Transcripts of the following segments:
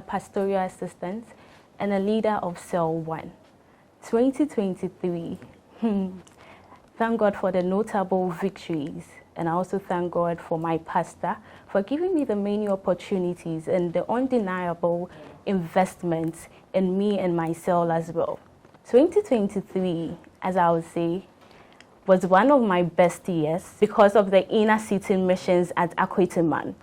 pastoral assistant and a leader of Cell 1. 2023. Thank God for the notable victories, and I also thank God for my pastor for giving me the many opportunities and the undeniable investments in me and my cell as well. 2023, as I would say, was one of my best years because of the INNERCITY missions at Akweteyman.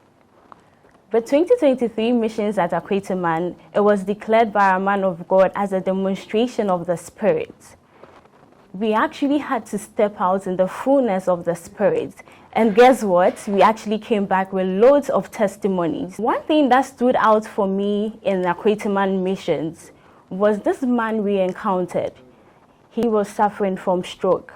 The 2023 missions at Akweteyman, it was declared by a man of God as a demonstration of the Spirit. We actually had to step out in the fullness of the Spirit. And guess what? We actually came back with loads of testimonies. One thing that stood out for me in Akweteyman missions was this man we encountered. He was suffering from stroke.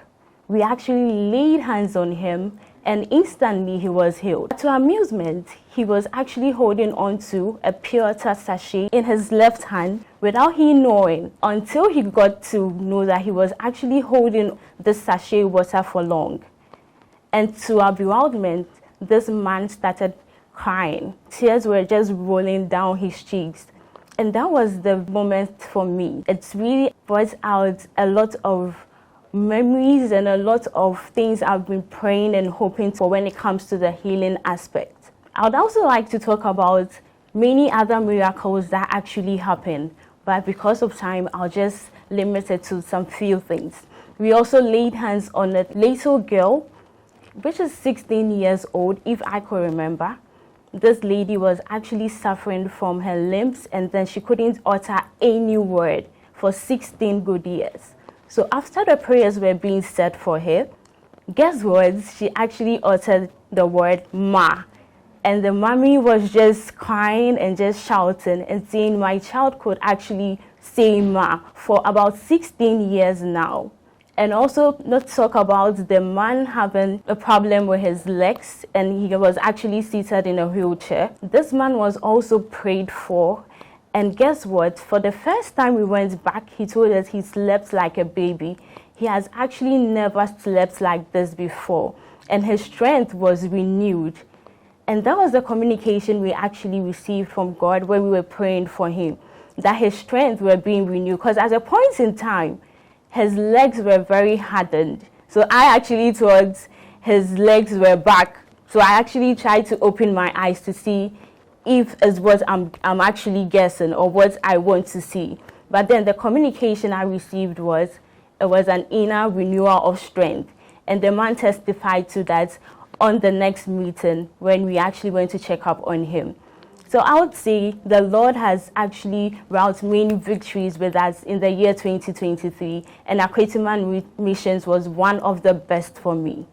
We actually laid hands on him and instantly he was healed. To our amusement, he was actually holding on to a pure water sachet in his left hand without he knowing, until he got to know that he was actually holding the sachet water for long. And to our bewilderment, this man started crying. Tears were just rolling down his cheeks. And that was the moment for me. It's really brought out a lot of memories and a lot of things I've been praying and hoping for when it comes to the healing aspect. I would also like to talk about many other miracles that actually happened, but because of time, I'll just limit it to some few things. We also laid hands on a little girl, which is 16 years old, if I could remember. This lady was actually suffering from her limbs, and then she couldn't utter any word for 16 good years. So after the prayers were being said for her, guess what? She actually uttered the word Ma. And the mommy was just crying and just shouting and saying my child could actually say Ma for about 16 years now. And also not talk about the man having a problem with his legs, and he was actually seated in a wheelchair. This man was also prayed for. And guess what? For the first time we went back, he told us he slept like a baby. He has actually never slept like this before. And his strength was renewed. And that was the communication we actually received from God when we were praying for him, that his strength were being renewed. Because at a point in time, his legs were very hardened. So I actually thought his legs were back. So I actually tried to open my eyes to see if it's what I'm actually guessing or what I want to see. But then the communication I received was, it was an inner renewal of strength. And the man testified to that on the next meeting when we actually went to check up on him. So I would say the Lord has actually wrought many victories with us in the year 2023, and Akweteyman missions was one of the best for me.